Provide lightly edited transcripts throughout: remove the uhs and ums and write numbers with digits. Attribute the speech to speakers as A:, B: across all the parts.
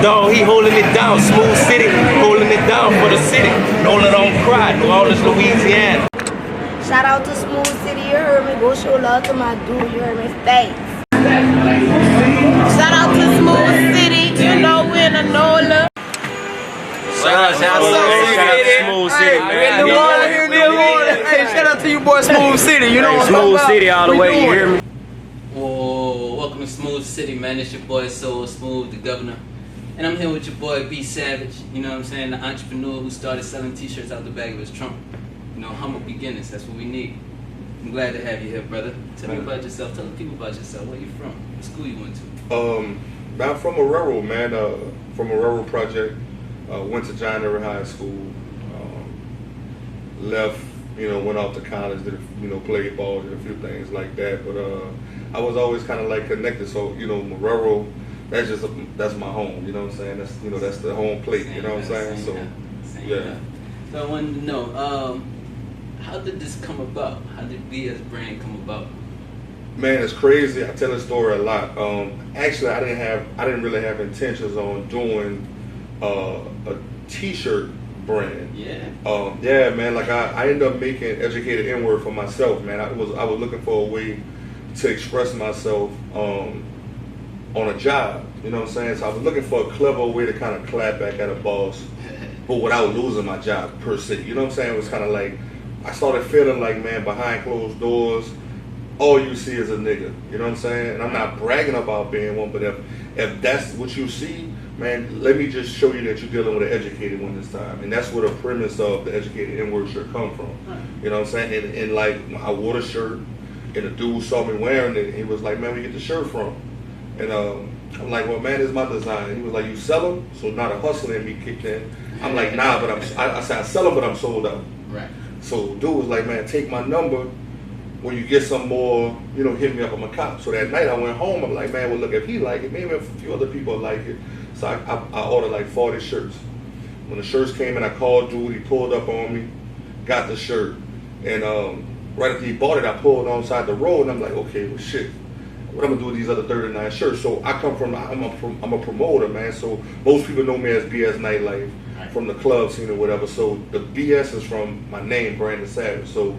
A: dog, he holding it down. Smoove City, holding it down for the city. Nola don't cry, New Orleans, Louisiana.
B: Shout out to Smoove City, you heard me. Go show love to my dude, you heard me. Thanks. Shout out to Smoove City, you know we're in Nola.
A: Shout out to Smoove City, man.
C: Hey, shout out to you, boy, Smoove City. You know what I'm
A: Smoove City all the way, you hear me?
D: Whoa, welcome to Smoove City, man. It's your boy Soul Smooth, the governor. And I'm here with your boy B.Savage, you know what I'm saying? The entrepreneur who started selling t-shirts out the back of his trunk. You know, humble beginnings, that's what we need. I'm glad to have you here, brother. Tell me about yourself, tell the people about yourself. Where you from? What school you went to?
E: I'm from Aurora, man, from Aurora Project. Went to John Everett High School. Left, you know, went off to college, did, you know, played ball, did a few things like that. But I was always kind of like connected. So, you know, Marrero, that's my home. You know what I'm saying? That's, you know, that's the home plate. You know what I'm saying? So, yeah. So
D: I wanted to know, how did this come about? How did B.S. brand come about?
E: Man, it's crazy. I tell this story a lot. Actually, I didn't really have intentions on doing a T-shirt brand.
D: Yeah.
E: Yeah, man. Like I ended up making Educated N-word for myself, man. I was looking for a way to express myself on a job. You know what I'm saying? So I was looking for a clever way to kind of clap back at a boss, but without losing my job per se. You know what I'm saying? It was kind of like I started feeling like, man, behind closed doors, all you see is a nigga. You know what I'm saying? And I'm not bragging about being one, but if that's what you see, man, let me just show you that you're dealing with an educated one this time. And that's where the premise of the Educated N-word shirt come from. You know what I'm saying? And like, I wore the shirt, and the dude saw me wearing it, and he was like, man, where you get the shirt from? And I'm like, well, man, this is my design. And he was like, you sell them? So now the hustling in me kicked in. I'm like, nah, but I said, I sell them, but I'm sold out.
D: Right.
E: So dude was like, man, take my number. When you get some more, you know, hit me up on my cop. So that night I went home, I'm like, man, well, look, if he like it, maybe a few other people like it. So I ordered like 40 shirts. When the shirts came in, I called dude, he pulled up on me, got the shirt. And right after he bought it, I pulled onside the road, and I'm like, okay, well, shit, what I'm gonna do with these other 39 shirts? So I'm a promoter, man. So most people know me as BS Nightlife from the club scene or whatever. So the BS is from my name, Brandon Savage. So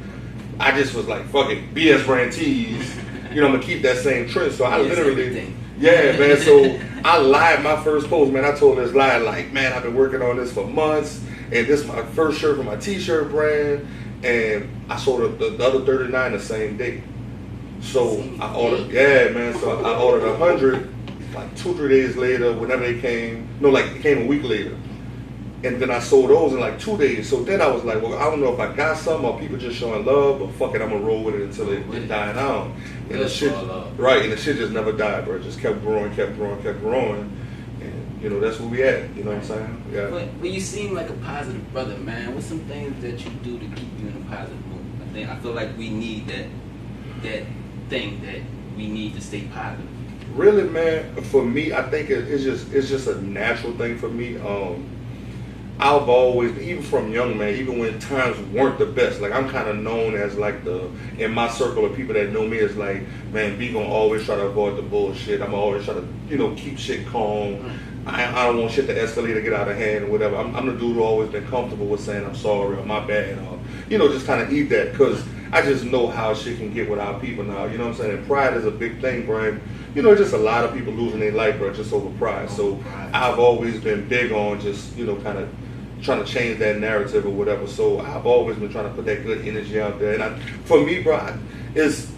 E: I just was like, fuck it, BS brand tees. You know, I'm gonna keep that same trend. So I literally, yeah, man. So I lied my first post, man. I told this lie like, man, I've been working on this for months, and this is my first shirt for my T-shirt brand, and I sold the other 39 the same day. So I ordered, yeah, man. So I ordered 100, like 2-3 days later, whenever they came. No, like it came a week later. And then I sold those in like 2 days. So then I was like, well, I don't know if I got some or people just showing love, but fuck it, I'm gonna roll with it until it died out. And the shit, right, and the shit just never died, bro. It just kept growing, kept growing, kept growing. And you know, that's where we at. You know what I'm saying? Yeah.
D: But you seem like a positive brother, man. What's some things that you do to keep you in a positive mood? I feel like we need that thing that we need to stay positive.
E: Really, man, for me, I think it's just a natural thing for me. I've always, even from young, man, even when times weren't the best, like I'm kind of known as like in my circle of people that know me as like, man, B gonna always try to avoid the bullshit. I'm always try to, you know, keep shit calm. I don't want shit to escalate or get out of hand or whatever. I'm the dude who always been comfortable with saying I'm sorry or my bad or, you know, just kind of eat that because I just know how shit can get with our people now. You know what I'm saying? And pride is a big thing, Brian. You know, just a lot of people losing their life, bro, just over pride. So I've always been big on just, you know, kind of trying to change that narrative or whatever. So I've always been trying to put that good energy out there. And for me, bro, it's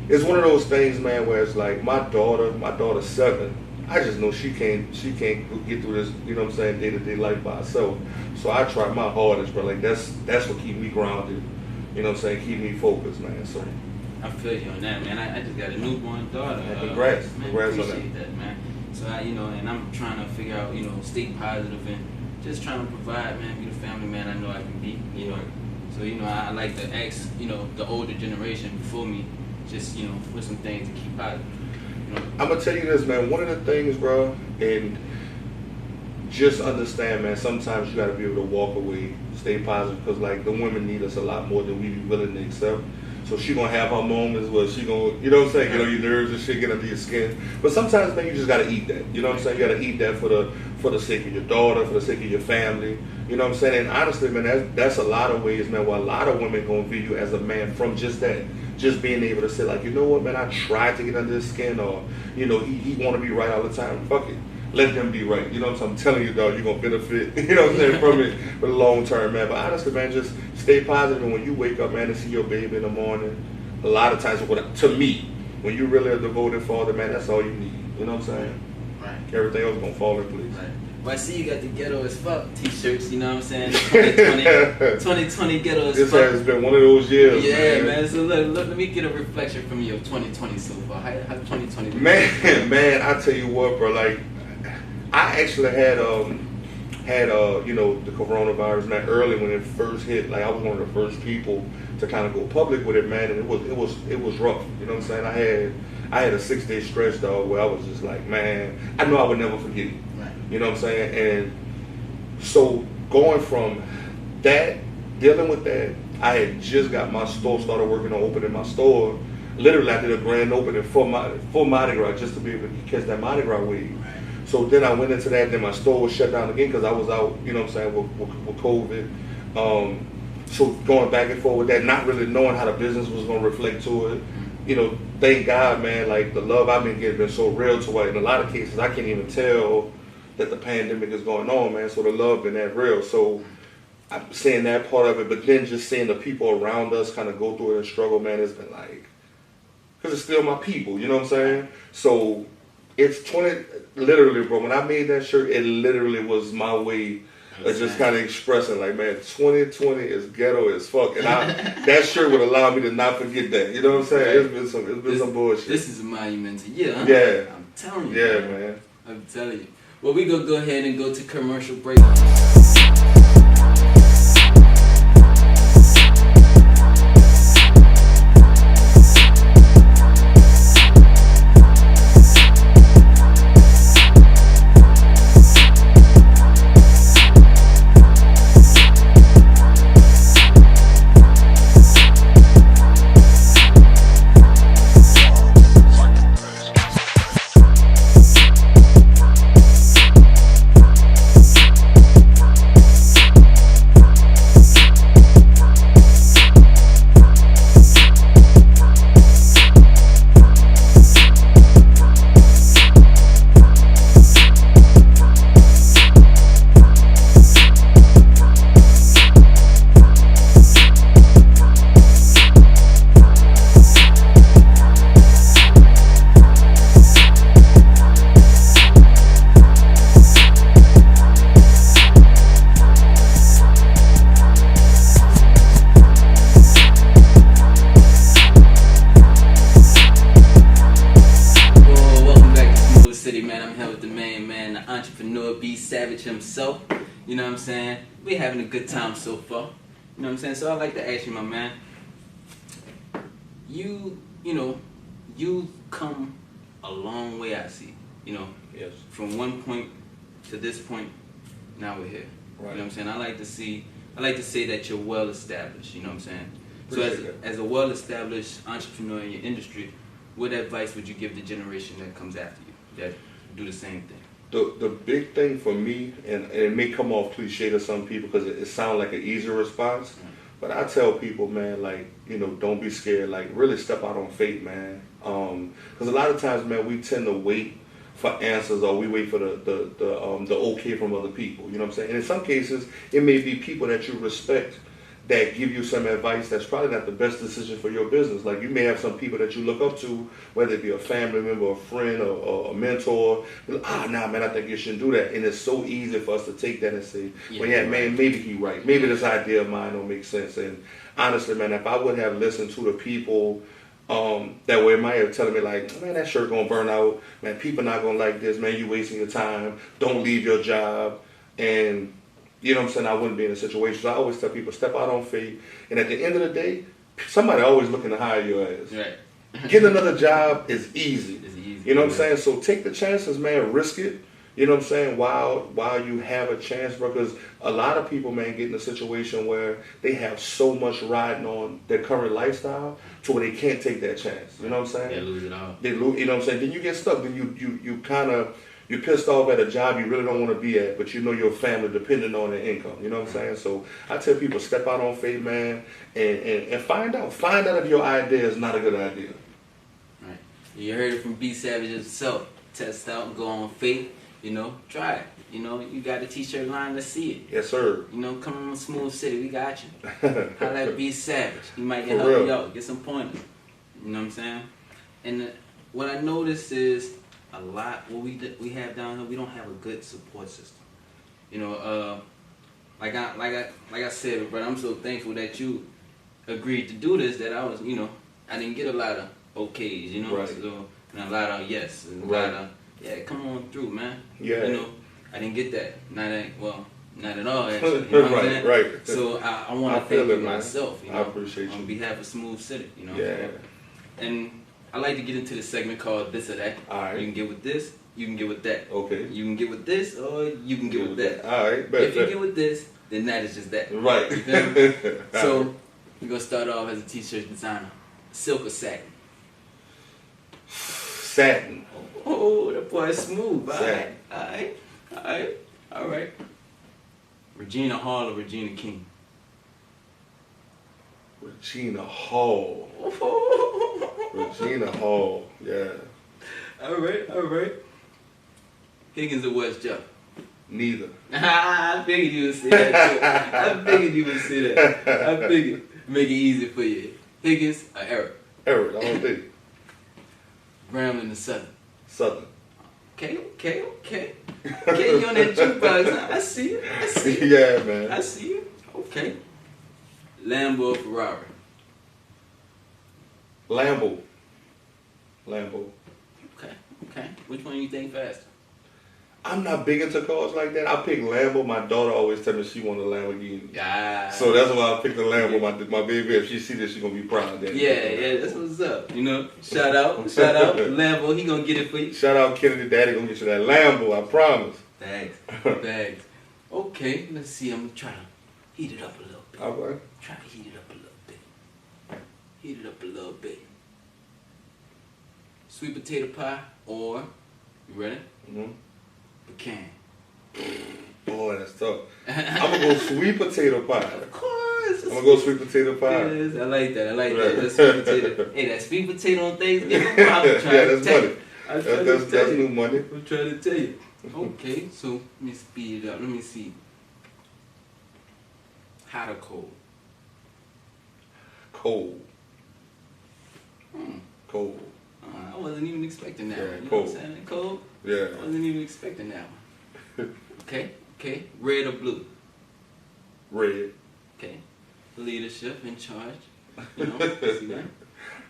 E: one of those things, man, where it's like my daughter's 7. I just know she can't get through this, you know what I'm saying, day-to-day life by herself. So I try my hardest, bro. Like that's what keep me grounded. You know what I'm saying? Keep me focused, man. So
D: I feel you on that, man. I just got a newborn daughter.
E: Congrats.
D: Man,
E: Congrats on
D: appreciate that, man. So you know, and I'm trying to figure out, you know, stay positive and just trying to provide, man, be the family man I know I can be, you know. So, you know, I like to ask, you know, the older generation before me, just, you know, for some things to keep positive. You know?
E: I'm gonna tell you this, man. One of the things, bro, and just understand, man, sometimes you gotta be able to walk away, stay positive, because like the women need us a lot more than we be willing to accept. So she gonna have her moments where she gonna, you know what I'm saying, get on your nerves and shit, get under your skin. But sometimes, man, you just gotta eat that. You know what I'm saying? You gotta eat that for the sake of your daughter, for the sake of your family. You know what I'm saying? And honestly, man, that's a lot of ways, man, where a lot of women gonna view you as a man from just that. Just being able to say, like, you know what, man, I tried to get under his skin, or, you know, he wanna be right all the time. Fuck it. Let them be right. You know what I'm saying? I'm telling you, dog, you're going to benefit, you know what I'm saying, from it for the long term, man. But honestly, man, just stay positive. And when you wake up, man, and see your baby in the morning, a lot of times, to me, when you really a devoted father, man, that's all you need. You know what I'm saying?
D: Right.
E: Everything else going to fall in place.
D: Right. Well, I see you got the ghetto as fuck t-shirts, you know what I'm saying? 2020 ghetto as
E: This
D: fuck.
E: has been one of those years,
D: Yeah, man. So look, let me get a reflection from you of 2020 so far. How 2020 been?
E: Man, I tell you what, bro, like, I actually had you know, the coronavirus, man, early when it first hit. Like, I was one of the first people to kind of go public with it, man, and it was rough. You know what I'm saying? I had a 6-day stretch, dog, where I was just like, man, I know I would never forget it.
D: Right.
E: You know what I'm saying? And so going from that, dealing with that, I had just got my store, started working on opening my store. Literally, I did a grand opening for Mardi Gras just to be able to catch that Mardi Gras wave.
D: Right.
E: So then I went into that, then my store was shut down again because I was out, you know what I'm saying, with COVID. So going back and forth with that, not really knowing how the business was going to reflect to it. You know, thank God, man, like the love I've been getting been so real to it. In a lot of cases, I can't even tell that the pandemic is going on, man. So the love been that real. So I'm seeing that part of it, but then just seeing the people around us kind of go through it and struggle, man, it's been like, because it's still my people, you know what I'm saying? So it's 20, literally, bro, when I made that shirt, it literally was my way of just kind of expressing, like, man, 2020 is ghetto as fuck. And that shirt would allow me to not forget that, you know what I'm saying?
D: Right.
E: It's been some bullshit.
D: This is a monumental year, huh?
E: Yeah.
D: I'm telling you.
E: Yeah, man.
D: I'm telling you. Well, we gonna go ahead and go to commercial break. Entrepreneur B.Savage himself, you know what I'm saying? We're having a good time so far, you know what I'm saying? So I'd like to ask you, my man, you know, you've come a long way, I see, you know,
E: Yes.
D: from one point to this point, now we're here,
E: Right.
D: you know what I'm saying? I like to say that you're well established, you know what I'm saying?
E: Appreciate
D: So as a well established entrepreneur in your industry, what advice would you give the generation that comes after you that do the same thing?
E: The big thing for me, and it may come off cliche to some people because it sounds like an easy response, but I tell people, man, like, you know, don't be scared. Like, really step out on faith, man. Because a lot of times, man, we tend to wait for answers, or we wait for the okay from other people. You know what I'm saying? And in some cases, it may be people that you respect that give you some advice that's probably not the best decision for your business. Like, you may have some people that you look up to, whether it be a family member, a friend, or a mentor. Nah, man, I think you shouldn't do that. And it's so easy for us to take that and say, well, yeah, man, maybe he's right. Maybe this idea of mine don't make sense. And honestly, man, if I would have listened to the people that were in my ear telling me, like, man, that shirt gonna burn out. Man, people not gonna like this. Man, you wasting your time. Don't leave your job. And you know what I'm saying? I wouldn't be in a situation. So I always tell people, step out on faith. And at the end of the day, somebody always looking to hire your ass.
D: Right.
E: Getting another job is easy.
D: It's easy.
E: You know what I'm saying? So take the chances, man. Risk it. You know what I'm saying? While you have a chance, bro, because a lot of people, man, get in a situation where they have so much riding on their current lifestyle to where they can't take that chance. You know what I'm saying?
D: They lose it all.
E: They lose. You know what I'm saying? Then you get stuck. Then you kind of you're pissed off at a job you really don't want to be at, but you know your family depending on their income. You know what I'm saying? So I tell people, step out on faith, man, and find out. Find out if your idea is not a good idea.
D: Right. You heard it from B.Savage himself. Test out, go on faith. You know, try it. You know, you got a t-shirt line, let's see it.
E: Yes, sir.
D: You know, come on Smoove City, we got you. Holla at B.Savage. He might get
E: For
D: help
E: real.
D: you out, get some pointers. You know what I'm saying? And what I noticed is a lot, what we have down here, we don't have a good support system. You know, like I said, but I'm so thankful that you agreed to do this, that I was, you know, I didn't get a lot of okays, you know,
E: Right.
D: so, and a lot of yes, and a
E: Right.
D: lot of, yeah, come on through, man.
E: Yeah.
D: You know, I didn't get that. Not at all, actually. You know what I'm saying?
E: Right.
D: So I want
E: I
D: to
E: feel
D: thank you
E: it, man.
D: myself, you know,
E: I appreciate
D: on
E: you.
D: behalf of Smoove City, you know.
E: Yeah.
D: And I like to get into the segment called This or That.
E: All right.
D: You can get with this, you can get with that.
E: Okay.
D: You can get with this, or you can get with that.
E: All right. Bet,
D: If you
E: bet.
D: get with this, then that is just that.
E: Right.
D: You feel me?
E: All
D: So
E: right.
D: we're gonna start off as a t-shirt designer. Silk or satin?
E: Satin.
D: Oh, that boy is smooth.
E: Satin.
D: All right. Regina Hall or Regina King?
E: Regina Hall. Regina Hall. Yeah.
D: All right. Higgins or West Jeff?
E: Neither.
D: I figured you would say that too. I figured. Make it easy for you. Higgins or Eric?
E: Eric. I don't think.
D: Grambling or Southern?
E: Southern.
D: Okay. Okay, you on that jukebox, huh? I see you.
E: Yeah, man.
D: I see you. Okay. Lambo or Ferrari?
E: Lambo.
D: Okay. Which one you think faster?
E: I'm not big into cars like that. I pick Lambo. My daughter always tell me she want a Lamborghini.
D: Yeah.
E: So that's why I picked the Lambo. My baby, if she see this, she gonna be proud. That
D: Yeah, that's what's up. You know, shout out, Lambo. He gonna get it for you.
E: Shout out Kennedy, Daddy gonna get you that Lambo. I promise.
D: Thanks. Okay, let's see. I'm gonna try to heat it up a little bit.
E: All right.
D: Try to heat it up a little bit. Sweet potato pie or, you ready?
E: Mm-hmm.
D: Pecan.
E: Boy, that's tough. I'm gonna go sweet potato pie.
D: Of course.
E: I'm gonna go sweet potato pie.
D: Yes, I like that.
E: Right.
D: That's sweet potato. Hey, that sweet potato on Thanksgiving. I'm trying
E: Yeah,
D: to
E: that's
D: tell
E: money.
D: you. I'm trying to
E: That's
D: tell you.
E: new money.
D: I'm trying to tell you. Okay, so let me speed it up. Let me see. Hot or cold?
E: Cold. Cold.
D: I wasn't even expecting that
E: Yeah,
D: one. You know
E: cold.
D: what I'm saying? Cold?
E: Yeah.
D: I wasn't even expecting that one. Okay. Red or blue?
E: Red.
D: Okay. Leadership in charge. You know, see that?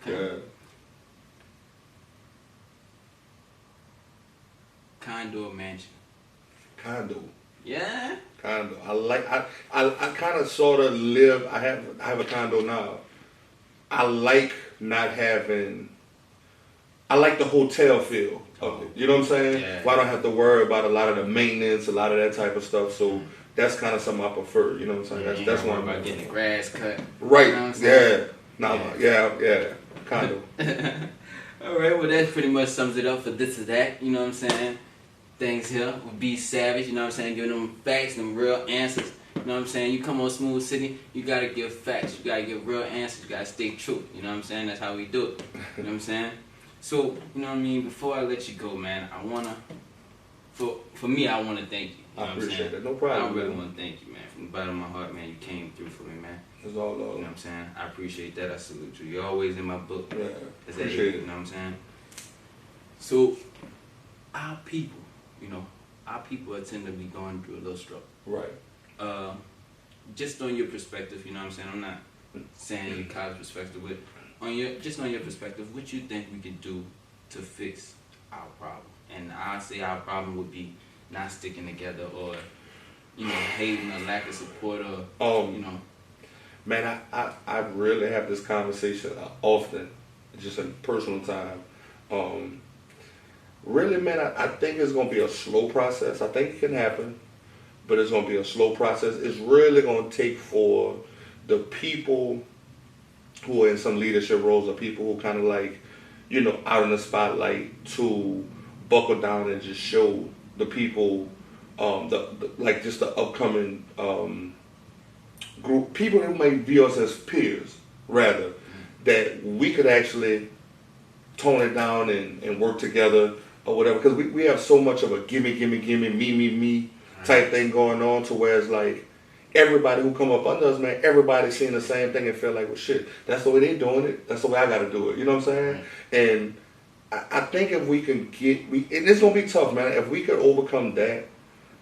D: Okay.
E: Yeah.
D: Condo or mansion?
E: Condo.
D: Yeah?
E: Condo. I kind of sort of live. I have a condo now. I like not having. I like the hotel feel of it. You know what I'm saying?
D: Yeah.
E: Well, I don't have to worry about a lot of the maintenance, a lot of that type of stuff. So that's kind of something I prefer. You know what I'm saying?
D: You
E: That's
D: don't
E: one
D: worry about getting the grass cut.
E: Right.
D: You know what I'm saying?
E: Yeah. Condo.
D: All right, well, that pretty much sums it up for this or that. You know what I'm saying? Things here with B.Savage, you know what I'm saying? Giving them facts, them real answers. You know what I'm saying? You come on Smoove City, you gotta give facts. You gotta give real answers. You gotta stay true. You know what I'm saying? That's how we do it. You know what I'm saying? So, you know what I mean? Before I let you go, man, I wanna, for me, I wanna thank you. You know
E: I
D: what I'm
E: appreciate
D: saying?
E: that. No problem,
D: I really
E: man.
D: wanna thank you, man. From the bottom of my heart, man, you came through for me, man.
E: It's all
D: You know
E: love.
D: what I'm saying? I appreciate that. I salute you. You're always in my book.
E: Yeah.
D: As that,
E: Appreciate
D: you
E: it.
D: know what I'm saying? So, our people, you know, tend to be going through a little struggle.
E: Right.
D: Just on your perspective, you know what I'm saying? I'm not saying your college perspective, but on your perspective, what you think we could do to fix our problem? And I say our problem would be not sticking together, or you know, hating, or lack of support, or you know.
E: Man, I really have this conversation often, just in personal time. Really, man, I think it's going to be a slow process. I think it can happen, but it's going to be a slow process. It's really going to take for the people who are in some leadership roles, or people who kind of like, you know, out in the spotlight, to buckle down and just show the people, like just the upcoming group, people who might view us as peers, rather, that we could actually tone it down and work together or whatever. Because we have so much of a gimme, me type thing going on, to where it's like everybody who come up under us, man, everybody's seeing the same thing and feel like, well, shit, that's the way they doing it. That's the way I got to do it. You know what I'm saying? And I think if we can and it's going to be tough, man. If we could overcome that,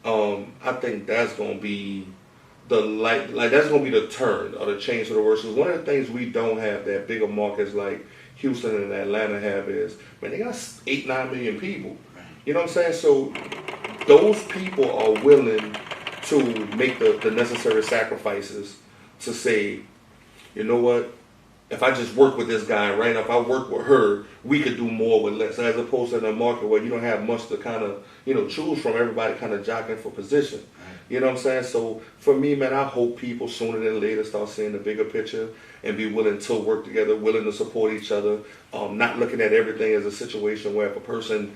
E: I think that's going to be that's going to be the turn or the change for the worse. Because one of the things we don't have that bigger markets like Houston and Atlanta have is, man, they got 8-9 million people. You know what I'm saying? So those people are willing to make the necessary sacrifices to say, you know what, if I just work with this guy, right, if I work with her, we could do more with less, as opposed to in a market where you don't have much to kind of, you know, choose from, everybody kind of jockeying for position. You know what I'm saying? So for me, man, I hope people sooner than later start seeing the bigger picture and be willing to work together, willing to support each other, not looking at everything as a situation where if a person,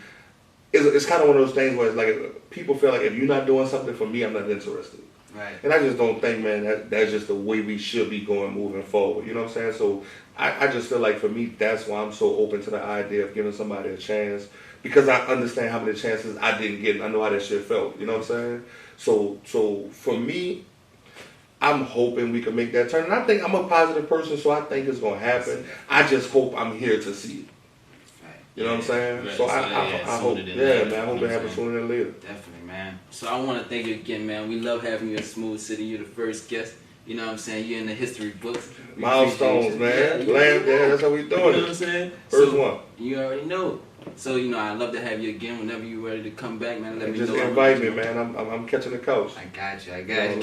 E: it's kind of one of those things where it's like people feel like if you're not doing something for me, I'm not interested.
D: Right.
E: And I just don't think, man, that's just the way we should be going moving forward. You know what I'm saying? So I just feel like for me, that's why I'm so open to the idea of giving somebody a chance, because I understand how many chances I didn't get, and I know how that shit felt. You know what I'm saying? So for me, I'm hoping we can make that turn. And I think I'm a positive person, so I think it's going to happen. I just hope I'm here to see it. You know what I'm saying?
D: Right.
E: So I hope, man, I hope it happens sooner than later.
D: Definitely, man. So I want to thank you again, man. We love having you in Smoove City. You're the first guest. You know what I'm saying? You're in the history books.
E: Milestones, man. That's how we doing it.
D: You know what I'm saying?
E: First one.
D: You already know. So, you know, I'd love to have you again whenever you're ready to come back, man. Let me know.
E: Just invite me, man. I'm catching the couch.
D: I got you.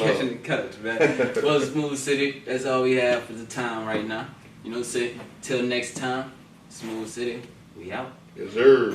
D: Catching the couch, man. Well, Smoove City, that's all we have for the time right now. You know what I'm saying? Till next time, Smoove City, we out.
E: Yes, sir.